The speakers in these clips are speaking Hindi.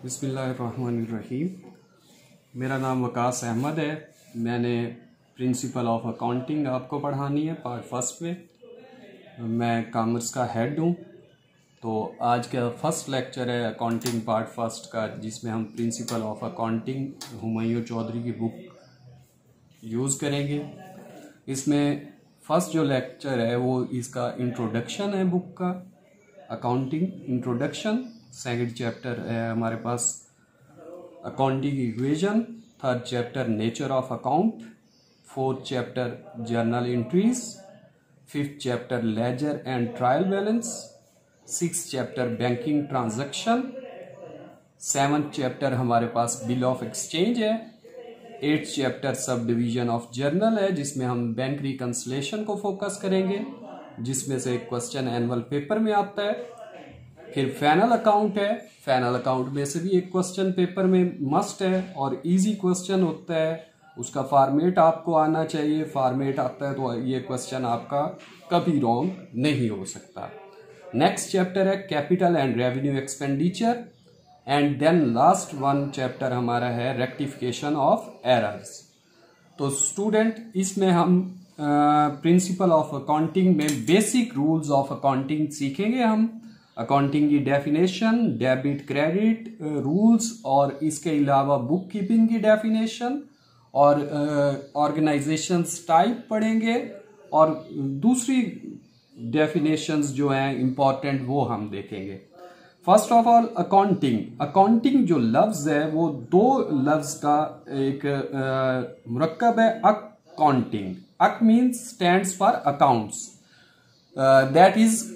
बिस्मिल्लाहिर्रहमानिर्रहीम। मेरा नाम वकास अहमद है। मैंने प्रिंसिपल ऑफ अकाउंटिंग आपको पढ़ानी है पार्ट फर्स्ट में। मैं कॉमर्स का हेड हूँ। तो आज का फर्स्ट लेक्चर है अकाउंटिंग पार्ट फर्स्ट का, जिसमें हम principle of accounting Humayun Chaudhary की बुक यूज़ करेंगे। इसमें फर्स्ट जो लेक्चर है वो इसका इंट्रोडक्शन है बुक का, अकाउंटिंग इंट्रोडक्शन। सेकंड चैप्टर है हमारे पास accounting equation. Third chapter nature of account. Fourth chapter journal entries. Fifth chapter ledger and trial balance. Six chapter banking transaction. Seventh chapter हमारे पास बिल ऑफ एक्सचेंज है। Eighth chapter sub division of journal है, जिसमें हम बैंक रिकंसिलेशन को फोकस करेंगे, जिसमें से एक क्वेश्चन एनुअल पेपर में आता है। फिर फाइनल अकाउंट है। फाइनल अकाउंट में से भी एक क्वेश्चन पेपर में मस्ट है और इजी क्वेश्चन होता है। उसका फॉर्मेट आपको आना चाहिए। फॉर्मेट आता है तो ये क्वेश्चन आपका कभी रॉन्ग नहीं हो सकता। नेक्स्ट चैप्टर है capital and revenue expenditure. And then last one chapter हमारा है रेक्टिफिकेशन ऑफ एरर्स। तो स्टूडेंट, इसमें हम प्रिंसिपल ऑफ अकाउंटिंग में बेसिक रूल्स ऑफ अकाउंटिंग सीखेंगे। हम अकाउंटिंग की डेफिनेशन, डेबिट क्रेडिट रूल्स, और इसके अलावा बुक कीपिंग की डेफिनेशन और ऑर्गेनाइजेशन टाइप पढ़ेंगे, और दूसरी डेफिनेशंस जो हैं इम्पॉर्टेंट वो हम देखेंगे। First of all accounting. Accounting जो लफ्ज है वो दो लफ्ज का एक मुरक्कब है। अकाउंटिंग, अक means stands for accounts, that is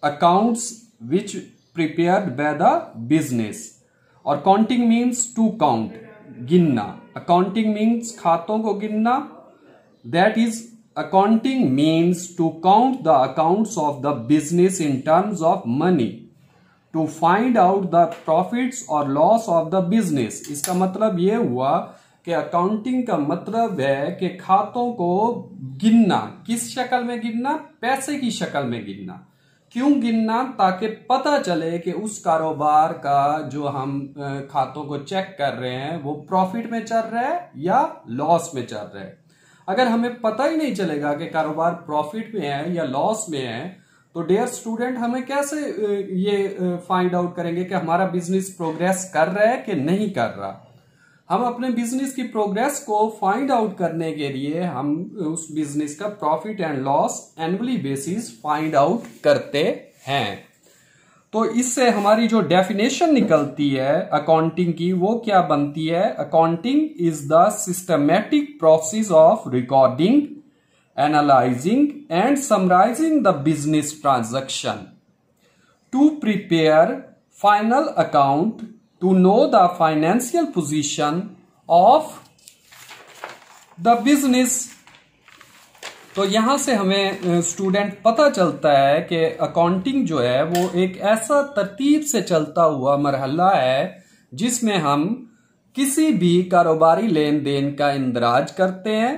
accounts which prepared by the business, और counting means to count, गिनना। accounting means खातों को गिनना, that is accounting means to count the accounts of the business in terms of money to find out the profits or loss of the business। इसका मतलब ये हुआ कि अकाउंटिंग का मतलब है कि खातों को गिनना। किस शक्ल में गिनना? पैसे की शक्ल में गिनना। क्यों गिनना? ताकि पता चले कि उस कारोबार का जो हम खातों को चेक कर रहे हैं वो प्रॉफिट में चल रहा है या लॉस में चल रहा है। अगर हमें पता ही नहीं चलेगा कि कारोबार प्रॉफिट में है या लॉस में है, तो डियर स्टूडेंट हम कैसे ये फाइंड आउट करेंगे कि हमारा बिजनेस प्रोग्रेस कर रहा है कि नहीं कर रहा? हम अपने बिजनेस की प्रोग्रेस को फाइंड आउट करने के लिए हम उस बिजनेस का profit and loss annually basis find out करते हैं। तो इससे हमारी जो डेफिनेशन निकलती है अकाउंटिंग की वो क्या बनती है? Accounting is the systematic process of recording, analysing and summarising the business transaction to prepare final account to know the financial position of the business। तो यहां से हमें स्टूडेंट पता चलता है कि अकाउंटिंग जो है वो एक ऐसा तरतीब से चलता हुआ मरहला है जिसमें हम किसी भी कारोबारी लेन देन का इंदराज करते हैं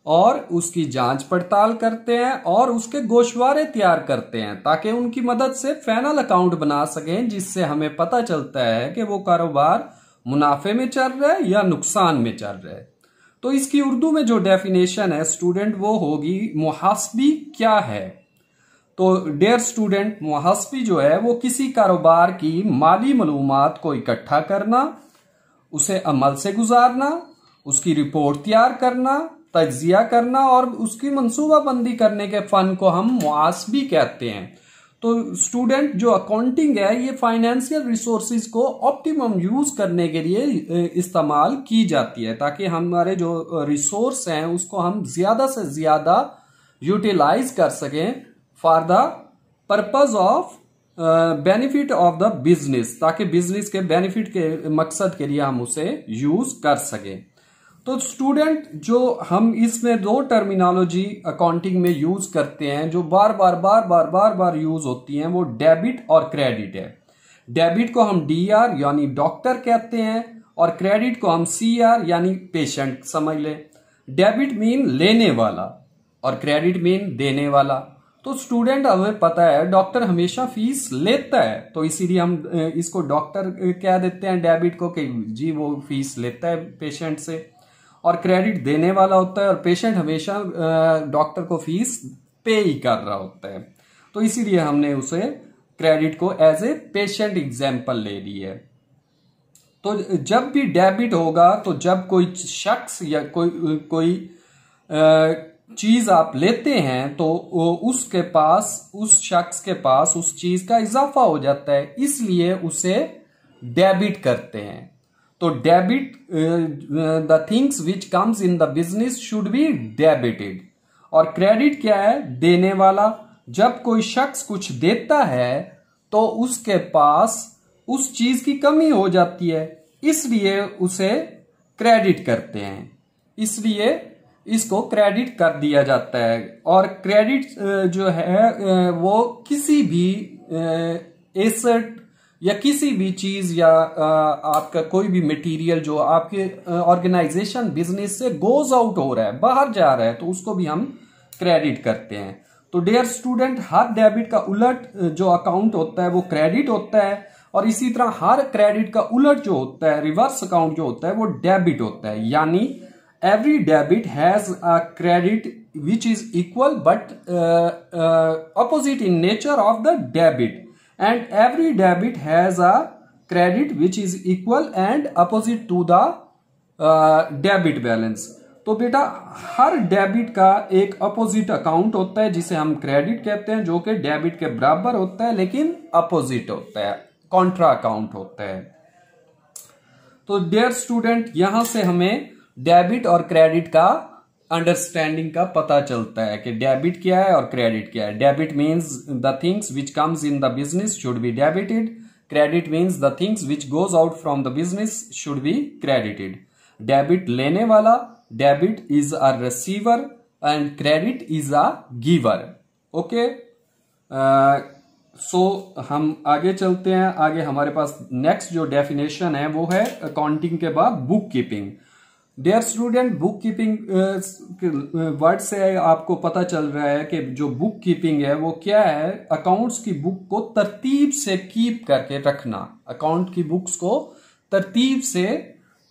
और उसकी जांच पड़ताल करते हैं और उसके गोशवारे तैयार करते हैं ताकि उनकी मदद से फाइनल अकाउंट बना सकें, जिससे हमें पता चलता है कि वो कारोबार मुनाफे में चल रहा है या नुकसान में चल रहा है। तो इसकी उर्दू में जो डेफिनेशन है स्टूडेंट वो होगी मुहासबी क्या है। तो डियर स्टूडेंट, मुहासबी जो है वो किसी कारोबार की माली मालूमात को इकट्ठा करना, उसे अमल से गुजारना, उसकी रिपोर्ट तैयार करना, तज्जिया करना और उसकी मंसूबाबंदी करने के फन को हम मुहासबी कहते हैं। तो स्टूडेंट, जो अकाउंटिंग है ये फाइनेंशियल रिसोर्सेज को ऑप्टिमम यूज करने के लिए इस्तेमाल की जाती है ताकि हमारे जो रिसोर्स हैं उसको हम ज्यादा से ज्यादा यूटिलाइज कर सकें for the purpose of benefit of the business, ताकि बिजनेस के बेनिफिट के मकसद के लिए हम उसे यूज कर सकें। तो स्टूडेंट, जो हम इसमें दो टर्मिनोलॉजी अकाउंटिंग में यूज करते हैं जो बार बार यूज होती हैं, वो डेबिट और क्रेडिट है। डेबिट को हम डीआर यानी डॉक्टर कहते हैं और क्रेडिट को हम सीआर यानी पेशेंट समझ ले। डेबिट मीन लेने वाला और क्रेडिट मीन देने वाला। तो स्टूडेंट हमें पता है डॉक्टर हमेशा फीस लेता है, तो इसीलिए हम इसको डॉक्टर कह देते हैं डेबिट को कि जी वो फीस लेता है पेशेंट से, और क्रेडिट देने वाला होता है, और पेशेंट हमेशा डॉक्टर को फीस पे ही कर रहा होता है, तो इसीलिए हमने उसे क्रेडिट को एज ए पेशेंट एग्जाम्पल ले ली है। तो जब भी डेबिट होगा तो जब कोई शख्स या कोई चीज आप लेते हैं तो उसके पास, उस शख्स के पास उस चीज का इजाफा हो जाता है, इसलिए उसे डेबिट करते हैं। तो debit, the things which comes in the business should be debited. और क्रेडिट क्या है? देने वाला। जब कोई शख्स कुछ देता है तो उसके पास उस चीज की कमी हो जाती है, इसलिए उसे क्रेडिट करते हैं, इसलिए इसको क्रेडिट कर दिया जाता है। और क्रेडिट जो है वो किसी भी एसेट या किसी भी चीज या आपका कोई भी मटेरियल जो आपके ऑर्गेनाइजेशन बिजनेस से गोज आउट हो रहा है, बाहर जा रहा है, तो उसको भी हम क्रेडिट करते हैं। तो डियर स्टूडेंट, हर डेबिट का उलट जो अकाउंट होता है वो क्रेडिट होता है, और इसी तरह हर क्रेडिट का उलट जो होता है, रिवर्स अकाउंट जो होता है, वो डेबिट होता है। यानी every debit has a credit which is equal but opposite in nature of the debit, and every debit has a credit which is equal and opposite to the debit balance। तो बेटा हर डेबिट का एक अपोजिट अकाउंट होता है जिसे हम क्रेडिट कहते हैं, जो कि डेबिट के बराबर होता है लेकिन अपोजिट होता है, कॉन्ट्रा अकाउंट होता है। तो डियर स्टूडेंट, यहां से हमें डेबिट और क्रेडिट का अंडरस्टैंडिंग का पता चलता है कि डेबिट क्या है और क्रेडिट क्या है। Debit means the things which comes in the business should be debited, credit means the things which goes out from the business should be credited. Debit लेने वाला, debit is a receiver and credit is a giver. Okay, so हम आगे चलते हैं। आगे हमारे पास नेक्स्ट जो डेफिनेशन है वो है अकाउंटिंग के बाद book keeping. Dear student, book keeping word से आपको पता चल रहा है कि जो बुक कीपिंग है वो क्या है? अकाउंट्स की बुक को तरतीब से कीप करके रखना, अकाउंट की बुक्स को तरतीब से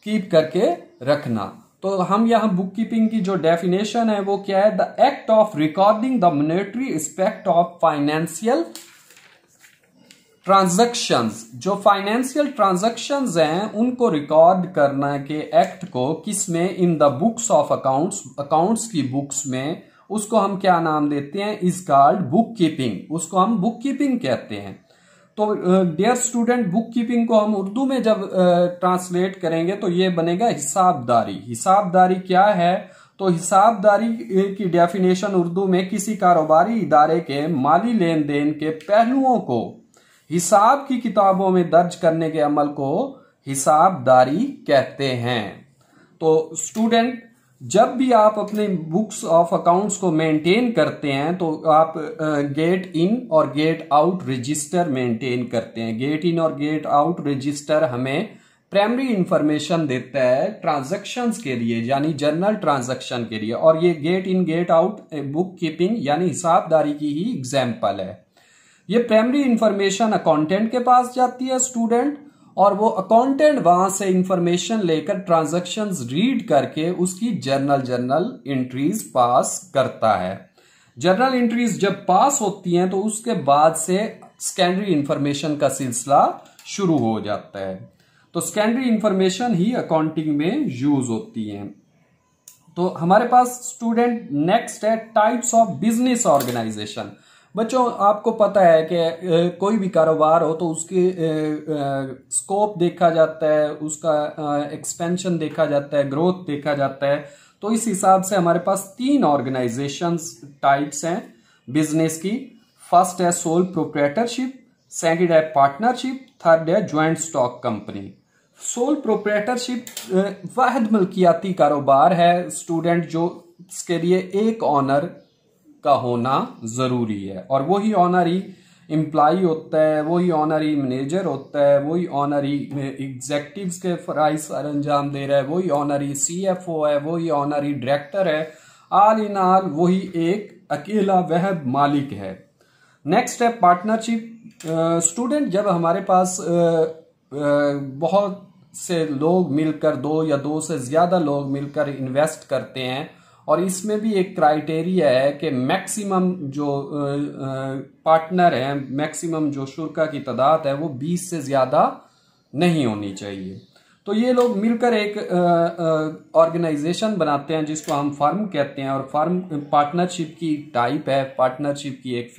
कीप करके रखना। तो हम यहाँ बुक कीपिंग की जो डेफिनेशन है वो क्या है? The act of recording the monetary aspect of financial transactions. जो फाइनेंशियल ट्रांजैक्शंस हैं उनको रिकॉर्ड करना के एक्ट को किसमें? In the books of accounts, accounts की बुक्स में। उसको हम क्या नाम देते हैं? इज कॉल्ड बुक कीपिंग, उसको हम बुक कीपिंग कहते हैं। तो डियर स्टूडेंट, बुक कीपिंग को हम उर्दू में जब ट्रांसलेट करेंगे तो ये बनेगा हिसाबदारी। हिसाबदारी क्या है? तो हिसाबदारी की डेफिनेशन उर्दू में किसी कारोबारी इदारे के माली लेन देन के पहलुओं को हिसाब की किताबों में दर्ज करने के अमल को हिसाबदारी कहते हैं। तो स्टूडेंट, जब भी आप अपने बुक्स ऑफ अकाउंट्स को मेंटेन करते हैं तो आप गेट इन और गेट आउट रजिस्टर मेंटेन करते हैं। गेट इन और गेट आउट रजिस्टर हमें प्राइमरी इंफॉर्मेशन देता है ट्रांजैक्शंस के लिए, यानी जर्नल ट्रांजैक्शन के लिए, और ये get in get out book keeping यानी हिसाबदारी की ही एग्जाम्पल है। ये प्राइमरी इंफॉर्मेशन अकाउंटेंट के पास जाती है स्टूडेंट, और वो अकाउंटेंट वहां से इंफॉर्मेशन लेकर ट्रांजैक्शंस रीड करके उसकी जर्नल एंट्रीज पास करता है। जर्नल एंट्रीज जब पास होती हैं तो उसके बाद से सेकेंडरी इंफॉर्मेशन का सिलसिला शुरू हो जाता है। तो सेकेंडरी इंफॉर्मेशन ही अकाउंटिंग में यूज होती है। तो हमारे पास स्टूडेंट नेक्स्ट है टाइप्स ऑफ बिजनेस ऑर्गेनाइजेशन। बच्चों, आपको पता है कि कोई भी कारोबार हो तो उसके स्कोप देखा जाता है, उसका एक्सपेंशन देखा जाता है, ग्रोथ देखा जाता है। तो इस हिसाब से हमारे पास 3 ऑर्गेनाइजेशंस टाइप्स हैं बिजनेस की। फर्स्ट है सोल प्रोप्राइटरशिप, सेकंड है पार्टनरशिप, थर्ड है joint stock company. Sole proprietorship वाहिद मल्कियाती कारोबार है स्टूडेंट, जो इसके लिए एक ऑनर का होना जरूरी है, और वही ऑनरी एम्प्लॉय होता है, वही ऑनरी मैनेजर होता है, वही ऑनरी एग्जेक्टिव्स के फराइज अंजाम दे रहा है, वही ऑनरी CFO है, वही ऑनरी डायरेक्टर है। ऑल इन ऑल वही एक अकेला वह मालिक है। नेक्स्ट है पार्टनरशिप। स्टूडेंट, जब हमारे पास बहुत से लोग मिलकर, दो या दो से ज्यादा लोग मिलकर इन्वेस्ट करते हैं, और इसमें भी एक क्राइटेरिया है कि मैक्सिमम जो पार्टनर है, मैक्सिमम जो शुरा की तादाद है वो 20 से ज्यादा नहीं होनी चाहिए। तो ये लोग मिलकर एक ऑर्गेनाइजेशन बनाते हैं जिसको हम फर्म कहते हैं, और फर्म पार्टनरशिप की टाइप है, पार्टनरशिप की एक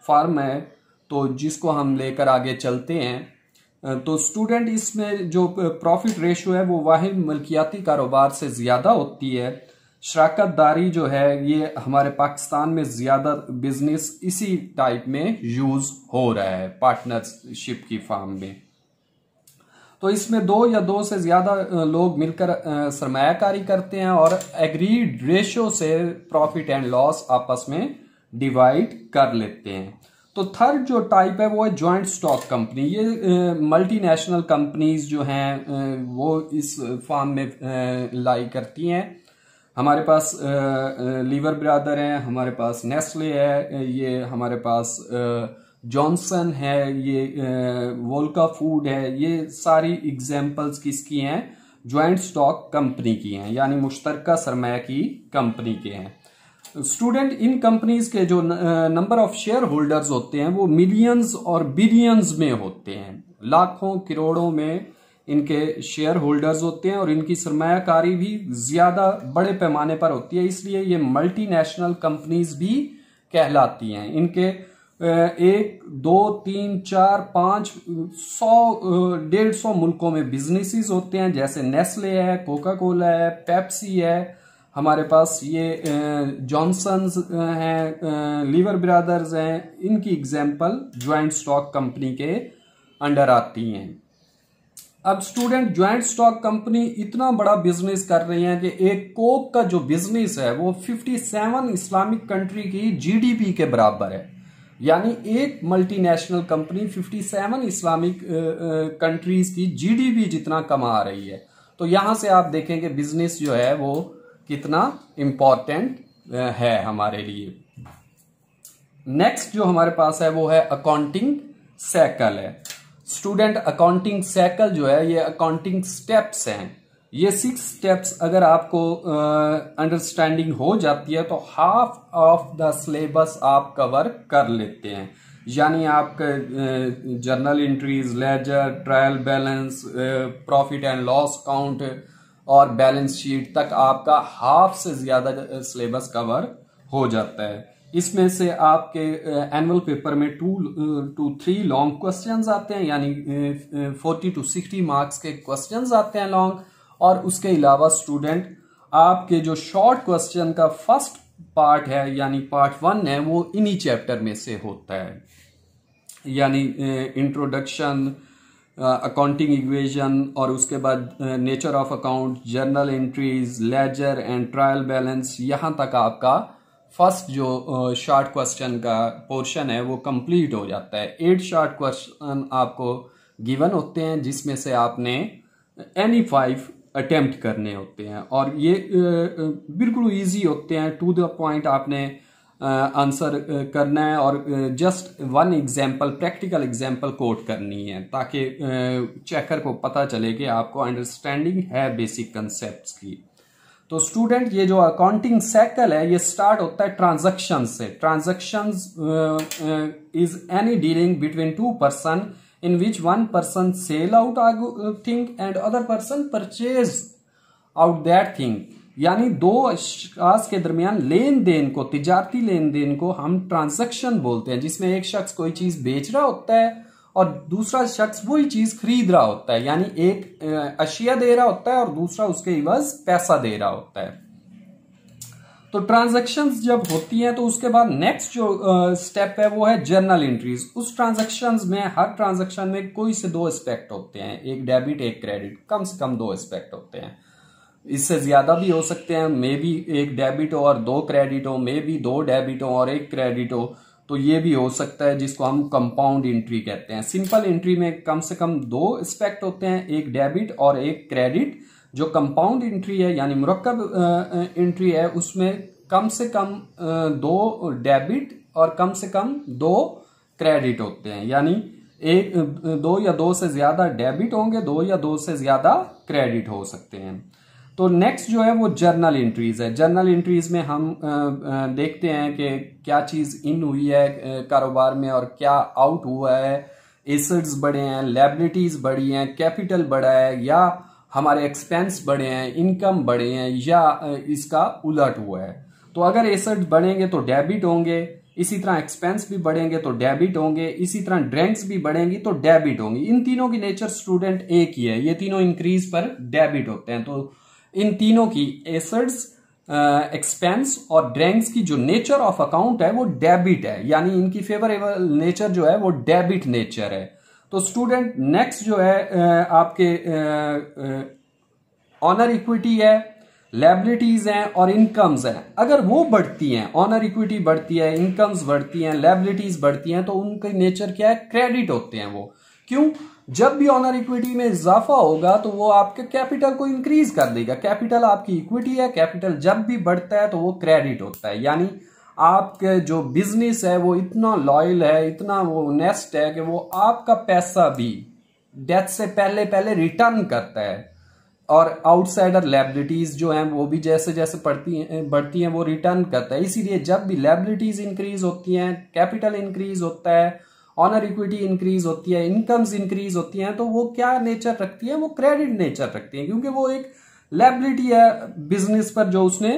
फर्म है, तो जिसको हम लेकर आगे चलते हैं। तो स्टूडेंट, इसमें जो प्रॉफिट रेशियो है वो वाहिद मल्कियाती कारोबार से ज्यादा होती है। शराकतदारी जो है ये हमारे पाकिस्तान में ज्यादा बिजनेस इसी टाइप में यूज हो रहा है पार्टनरशिप की फर्म में। तो इसमें दो या दो से ज्यादा लोग मिलकर सरमायाकारी करते हैं और एग्रीड रेशियो से प्रॉफिट एंड लॉस आपस में डिवाइड कर लेते हैं। तो थर्ड जो टाइप है वो है जॉइंट स्टॉक कंपनी। ये मल्टीनेशनल कंपनीज जो हैं वो इस फॉर्म में लाई करती हैं। हमारे पास लीवर ब्रादर हैं, हमारे पास नेस्ले है, ये हमारे पास जॉनसन है, ये वोल्का फूड है। ये सारी एग्जाम्पल्स किसकी हैं? ज्वाइंट स्टॉक कंपनी की हैं, यानी मुश्तरका सरमाया की कंपनी के हैं। स्टूडेंट, इन कंपनीज के जो नंबर ऑफ शेयर होल्डर्स होते हैं वो मिलियंस और बिलियंस में होते हैं, लाखों करोड़ों में इनके शेयर होल्डर्स होते हैं, और इनकी सरमायाकारी भी ज्यादा बड़े पैमाने पर होती है, इसलिए ये मल्टीनेशनल कंपनीज भी कहलाती हैं। इनके 1, 2, 3, 4, 5, 100, 150 मुल्कों में बिजनेसेस होते हैं, जैसे नेस्ले है, कोका कोला है, पेप्सी है, हमारे पास ये जॉनसन्स हैं, लीवर ब्रदर्स हैं। इनकी एग्जाम्पल ज्वाइंट स्टॉक कंपनी के अंडर आती हैं। अब स्टूडेंट, ज्वाइंट स्टॉक कंपनी इतना बड़ा बिजनेस कर रही है कि एक कोक का जो बिजनेस है वो 57 इस्लामिक कंट्री की जीडीपी के बराबर है, यानी एक मल्टीनेशनल कंपनी 57 इस्लामिक कंट्रीज की जीडीपी जितना कमा रही है। तो यहां से आप देखेंगे बिजनेस जो है वो कितना इंपॉर्टेंट है हमारे लिए। नेक्स्ट जो हमारे पास है वो है अकाउंटिंग साइकिल है। स्टूडेंट, अकाउंटिंग साइकिल जो है ये अकाउंटिंग स्टेप्स हैं। ये 6 स्टेप्स अगर आपको अंडरस्टैंडिंग हो जाती है तो हाफ ऑफ द सिलेबस आप कवर कर लेते हैं, यानी आपका journal entries, ledger, trial balance, profit and loss count और बैलेंस शीट तक आपका हाफ से ज्यादा सिलेबस कवर हो जाता है। इसमें से आपके एनुअल पेपर में 2 to 3 लॉन्ग क्वेश्चंस आते हैं, यानी 40 to 60 मार्क्स के क्वेश्चंस आते हैं लॉन्ग, और उसके अलावा स्टूडेंट आपके जो शॉर्ट क्वेश्चन का फर्स्ट पार्ट है यानी पार्ट 1 है वो इन्हीं चैप्टर में से होता है, यानी इंट्रोडक्शन, अकाउंटिंग इक्वेशन, और उसके बाद nature of account, journal entries, ledger and trial balance. यहाँ तक आपका फर्स्ट जो शॉर्ट क्वेश्चन का पोर्शन है वो कंप्लीट हो जाता है। 8 शॉर्ट क्वेश्चन आपको गिवन होते हैं जिसमें से आपने एनी 5 अटेम्प्ट करने होते हैं, और ये बिल्कुल इजी होते हैं, टू द पॉइंट आपने आंसर करना है, और just 1 example, practical example coat करनी है ताकि चेकर को पता चले कि आपको अंडरस्टैंडिंग है बेसिक कंसेप्ट्स की। तो स्टूडेंट, ये जो अकाउंटिंग साइकिल है ये स्टार्ट होता है ट्रांजैक्शन से। Transactions is any dealing between 2 person in which 1 person sell out thing and other person purchase out that thing, यानी 2 अशख्यास के दरमियान लेन देन को, तिजारती लेन देन को हम ट्रांजैक्शन बोलते हैं, जिसमें एक शख्स कोई चीज बेच रहा होता है और दूसरा शख्स वही चीज खरीद रहा होता है, यानी एक अशिया दे रहा होता है और दूसरा उसके इवज पैसा दे रहा होता है। तो ट्रांजैक्शंस जब होती हैं तो उसके बाद नेक्स्ट जो स्टेप है वो है जर्नल एंट्रीज। उस ट्रांजैक्शंस में, हर ट्रांजैक्शन में कोई से 2 एस्पेक्ट होते हैं, एक डेबिट एक क्रेडिट, कम से कम 2 एस्पेक्ट होते हैं, इससे ज्यादा भी हो सकते हैं, मे बी 1 डेबिट हो और 2 क्रेडिट हो, मे बी 2 डेबिट हो और 1 क्रेडिट हो, तो ये भी हो सकता है, जिसको हम कंपाउंड एंट्री कहते हैं। सिंपल एंट्री में कम से कम 2 एस्पेक्ट होते हैं, एक डेबिट और एक क्रेडिट। जो कंपाउंड एंट्री है यानी मुरक्कब एंट्री है उसमें कम से कम 2 डेबिट और कम से कम 2 क्रेडिट होते हैं, यानी 2 या 2 से ज्यादा डेबिट होंगे, 2 या 2 से ज्यादा क्रेडिट हो सकते हैं। तो नेक्स्ट जो है वो जर्नल एंट्रीज है। जर्नल एंट्रीज में हम देखते हैं कि क्या चीज इन हुई है कारोबार में और क्या आउट हुआ है, एसेट्स बढ़े हैं, लायबिलिटीज बढ़ी हैं, कैपिटल बढ़ा है, या हमारे एक्सपेंस बढ़े हैं, इनकम बढ़े हैं, या इसका उलट हुआ है। तो अगर एसेट्स बढ़ेंगे तो डेबिट होंगे, इसी तरह एक्सपेंस भी बढ़ेंगे तो डेबिट होंगे, इसी तरह ड्रैंक्स भी बढ़ेंगी तो डेबिट होंगी। इन तीनों की नेचर स्टूडेंट एक ही है, ये तीनों इंक्रीज पर डेबिट होते हैं। तो इन तीनों की एसेट्स, एक्सपेंस और ड्रैंक्स की जो नेचर ऑफ अकाउंट है वो डेबिट है, यानी इनकी फेवरेबल नेचर जो है वो डेबिट नेचर है। तो स्टूडेंट नेक्स्ट जो है आपके ऑनर इक्विटी है, लायबिलिटीज हैं और इनकम्स हैं। अगर वो बढ़ती हैं, ऑनर इक्विटी बढ़ती है, इनकम्स बढ़ती हैं, लायबिलिटीज बढ़ती हैं, तो उनके नेचर क्या है, क्रेडिट होते हैं वो। क्यों? जब भी ऑनर इक्विटी में इजाफा होगा तो वो आपके कैपिटल को इंक्रीज कर देगा। कैपिटल आपकी इक्विटी है, कैपिटल जब भी बढ़ता है तो वो क्रेडिट होता है, यानी आपके जो बिजनेस है वो इतना लॉयल है, इतना वो नेस्ट है कि वो आपका पैसा भी डेथ से पहले पहले रिटर्न करता है। और आउटसाइडर लायबिलिटीज जो हैं वो भी जैसे जैसे बढ़ती हैं वो रिटर्न करता है। इसीलिए जब भी लायबिलिटीज इंक्रीज होती हैं, कैपिटल इंक्रीज होता है, ऑनर इक्विटी इंक्रीज होती है, इनकम्स इंक्रीज होती हैं, तो वो क्या नेचर रखती है, वो क्रेडिट नेचर रखती है, क्योंकि वो एक लायबिलिटी है बिजनेस पर जो उसने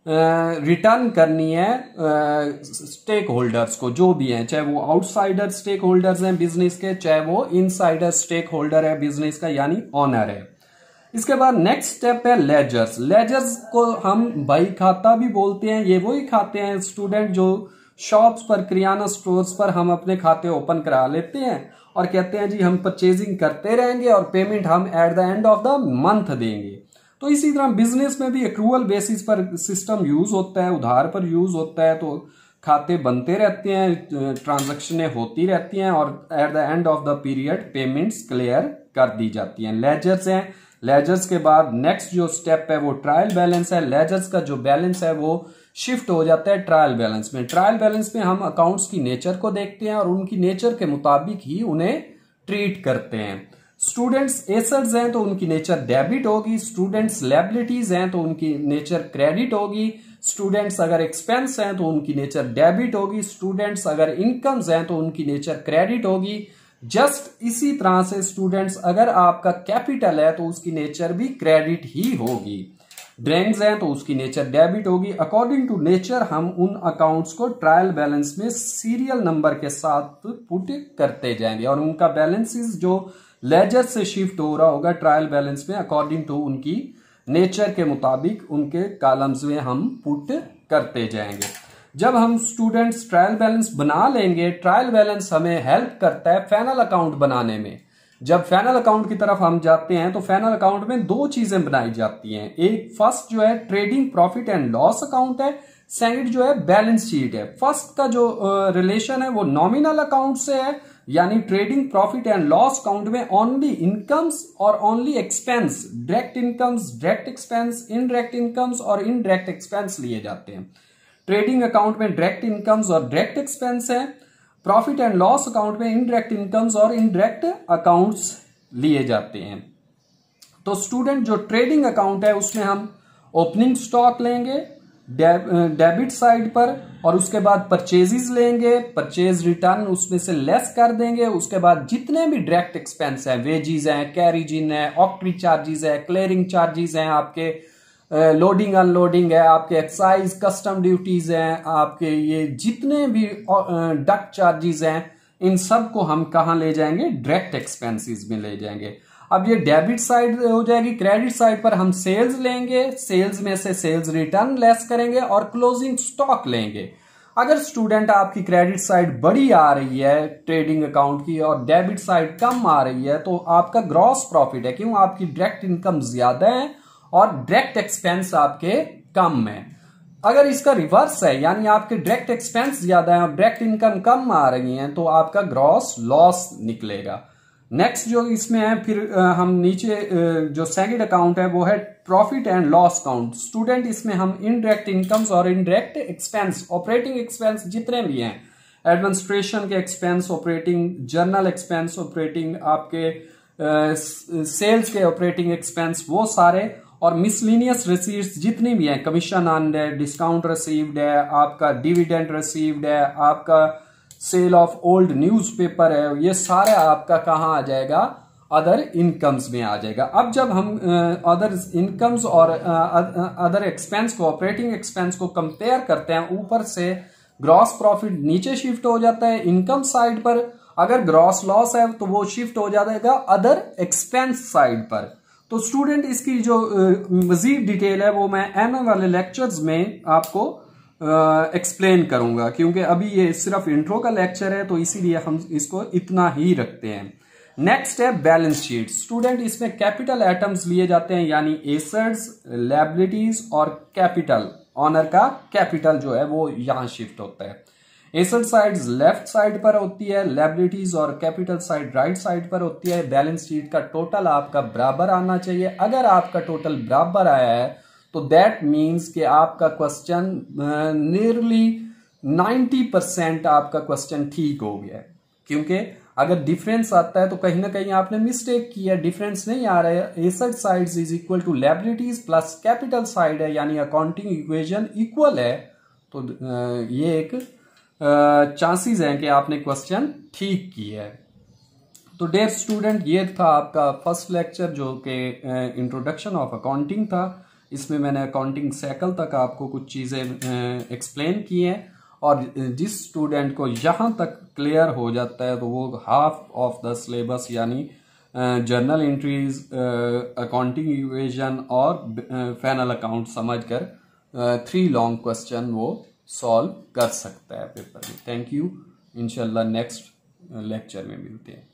रिटर्न करनी है स्टेक होल्डर्स को, जो भी हैं, चाहे वो आउटसाइडर स्टेक होल्डर्स हैं बिजनेस के, चाहे वो इनसाइडर स्टेक होल्डर है बिजनेस का, यानी ऑनर है। इसके बाद नेक्स्ट स्टेप है लेजर्स। लेजर्स को हम बही खाता भी बोलते हैं। ये वही खाते हैं स्टूडेंट जो शॉप्स पर, किराना स्टोर्स पर हम अपने खाते ओपन करा लेते हैं और कहते हैं जी हम परचेजिंग करते रहेंगे और पेमेंट हम at the end of the month देंगे। तो इसी तरह बिजनेस में भी एक्रूअल बेसिस पर सिस्टम यूज होता है, उधार पर यूज होता है। तो खाते बनते रहते हैं, ट्रांजैक्शनें होती रहती हैं और at the end of the period payments clear कर दी जाती हैं। लेजर्स हैं। लेजर्स के बाद नेक्स्ट जो स्टेप है वो ट्रायल बैलेंस है। लेजर्स का जो बैलेंस है वो शिफ्ट हो जाता है ट्रायल बैलेंस में। ट्रायल बैलेंस में हम अकाउंट्स की नेचर को देखते हैं और उनकी नेचर के मुताबिक ही उन्हें ट्रीट करते हैं। स्टूडेंट्स एसेट्स हैं तो उनकी नेचर डेबिट होगी, स्टूडेंट्स लायबिलिटीज हैं तो उनकी नेचर क्रेडिट होगी, स्टूडेंट्स अगर एक्सपेंस हैं तो उनकी नेचर डेबिट होगी, स्टूडेंट्स अगर इनकम्स हैं तो उनकी नेचर क्रेडिट होगी। जस्ट इसी तरह से स्टूडेंट्स अगर आपका कैपिटल है तो उसकी नेचर भी क्रेडिट ही होगी। ड्रैंक्स हैं तो उसकी नेचर डेबिट होगी। अकॉर्डिंग टू नेचर हम उन अकाउंट्स को ट्रायल बैलेंस में सीरियल नंबर के साथ पुट करते जाएंगे और उनका बैलेंसेस जो लेजर से शिफ्ट हो रहा होगा ट्रायल बैलेंस में, अकॉर्डिंग टू उनकी नेचर के मुताबिक उनके कॉलम्स में हम पुट करते जाएंगे। जब हम स्टूडेंट्स ट्रायल बैलेंस बना लेंगे, ट्रायल बैलेंस हमें हेल्प करता है फाइनल अकाउंट बनाने में। जब फाइनल अकाउंट की तरफ हम जाते हैं तो फाइनल अकाउंट में 2 चीजें बनाई जाती हैं। एक फर्स्ट जो है trading profit and loss account है, सेकंड जो है बैलेंस शीट है। फर्स्ट का जो रिलेशन है वो नॉमिनल अकाउंट से है, यानी trading profit and loss account में ओनली इनकम्स और only expense, direct incomes, direct expense, indirect incomes और इनडायरेक्ट एक्सपेंस लिए जाते हैं। ट्रेडिंग अकाउंट में डायरेक्ट इनकम्स और डायरेक्ट एक्सपेंस है। प्रॉफिट एंड लॉस अकाउंट में इनडायरेक्ट इनकम्स और इनडायरेक्ट अकाउंट्स लिए जाते हैं। तो स्टूडेंट जो ट्रेडिंग अकाउंट है उसमें हम ओपनिंग स्टॉक लेंगे डेबिट साइड पर और उसके बाद परचेजेस लेंगे, परचेज रिटर्न उसमें से लेस कर देंगे। उसके बाद जितने भी डायरेक्ट एक्सपेंस है, वेजीज हैं, कैरिजिन है, ऑक्ट्री चार्जेस है, क्लियरिंग चार्जेस हैं, आपके लोडिंग अनलोडिंग है, आपके एक्साइज कस्टम ड्यूटीज हैं, आपके ये जितने भी डक्ट चार्जेस हैं, इन सब को हम कहां ले जाएंगे, डायरेक्ट एक्सपेंसेस में ले जाएंगे। अब ये डेबिट साइड हो जाएगी। क्रेडिट साइड पर हम सेल्स लेंगे, सेल्स में से सेल्स रिटर्न लेस करेंगे और क्लोजिंग स्टॉक लेंगे। अगर स्टूडेंट आपकी क्रेडिट साइड बड़ी आ रही है ट्रेडिंग अकाउंट की और डेबिट साइड कम आ रही है तो आपका ग्रॉस प्रॉफिट है, क्यों, आपकी डायरेक्ट इनकम ज्यादा है और डायरेक्ट एक्सपेंस आपके कम है। अगर इसका रिवर्स है, यानी आपके डायरेक्ट एक्सपेंस ज्यादा है और डायरेक्ट इनकम कम आ रही है, तो आपका ग्रॉस लॉस निकलेगा। नेक्स्ट जो इसमें है, फिर हम नीचे जो सेकंड अकाउंट है वो है profit and loss account. Student इसमें हम इनडायरेक्ट इनकम्स और इनडायरेक्ट एक्सपेंस, ऑपरेटिंग एक्सपेंस जितने भी हैं, एडमिनिस्ट्रेशन के expense, operating journal expense, operating आपके सेल्स के ऑपरेटिंग एक्सपेंस, वो सारे, और मिसलिनियस रिसीट्स जितनी भी हैं, कमीशन अर्न्ड है, डिस्काउंट रिसीव्ड है, आपका डिविडेंड रिसीव्ड है, आपका सेल ऑफ ओल्ड न्यूज़पेपर है, ये सारे आपका कहाँ आ जाएगा, अदर इनकम्स में आ जाएगा। अब जब हम अदर इनकम्स और अदर एक्सपेंस को, ऑपरेटिंग एक्सपेंस को कंपेयर करते हैं, ऊपर से ग्रॉस प्रॉफिट नीचे शिफ्ट हो जाता है इनकम साइड पर, अगर ग्रॉस लॉस है तो वो शिफ्ट हो जाएगा अदर एक्सपेंस साइड पर। तो स्टूडेंट इसकी जो मजीद डिटेल है वो मैं आने वाले लेक्चर्स में आपको एक्सप्लेन करूंगा, क्योंकि अभी ये सिर्फ इंट्रो का लेक्चर है, तो इसीलिए हम इसको इतना ही रखते हैं। नेक्स्ट है बैलेंस शीट। स्टूडेंट इसमें कैपिटल आइटम्स लिए जाते हैं, यानी एसेट्स, लायबिलिटीज और कैपिटल, ऑनर का कैपिटल जो है वो यहां शिफ्ट होता है। एसेट साइड लेफ्ट साइड पर होती है, लायबिलिटीज और कैपिटल साइड राइट साइड पर होती है। बैलेंस शीट का टोटल आपका बराबर आना चाहिए। अगर आपका टोटल बराबर आया है तो दैट मीन्स कि आपका क्वेश्चन नियरली 90% आपका क्वेश्चन ठीक हो गया है, क्योंकि अगर डिफरेंस आता है तो कहीं ना कहीं आपने मिस्टेक किया, डिफरेंस नहीं आ रहा है। Asset side is equal to liabilities plus capital side है, यानी अकाउंटिंग इक्वेशन इक्वल है, तो ये एक चांसेस हैं कि आपने क्वेश्चन ठीक किया है। तो डियर स्टूडेंट, ये था आपका फर्स्ट लेक्चर जो कि इंट्रोडक्शन ऑफ अकाउंटिंग था। इसमें मैंने अकाउंटिंग साइकिल तक आपको कुछ चीज़ें एक्सप्लेन की हैं, और जिस स्टूडेंट को यहाँ तक क्लियर हो जाता है तो वो हाफ ऑफ द सिलेबस, यानी जर्नल एंट्रीज, अकाउंटिंग इक्वेशन और फाइनल अकाउंट समझकर 3 लॉन्ग क्वेश्चन वो सॉल्व कर सकता है पेपर में। Thank you. इंशाल्लाह नेक्स्ट लेक्चर में मिलते हैं।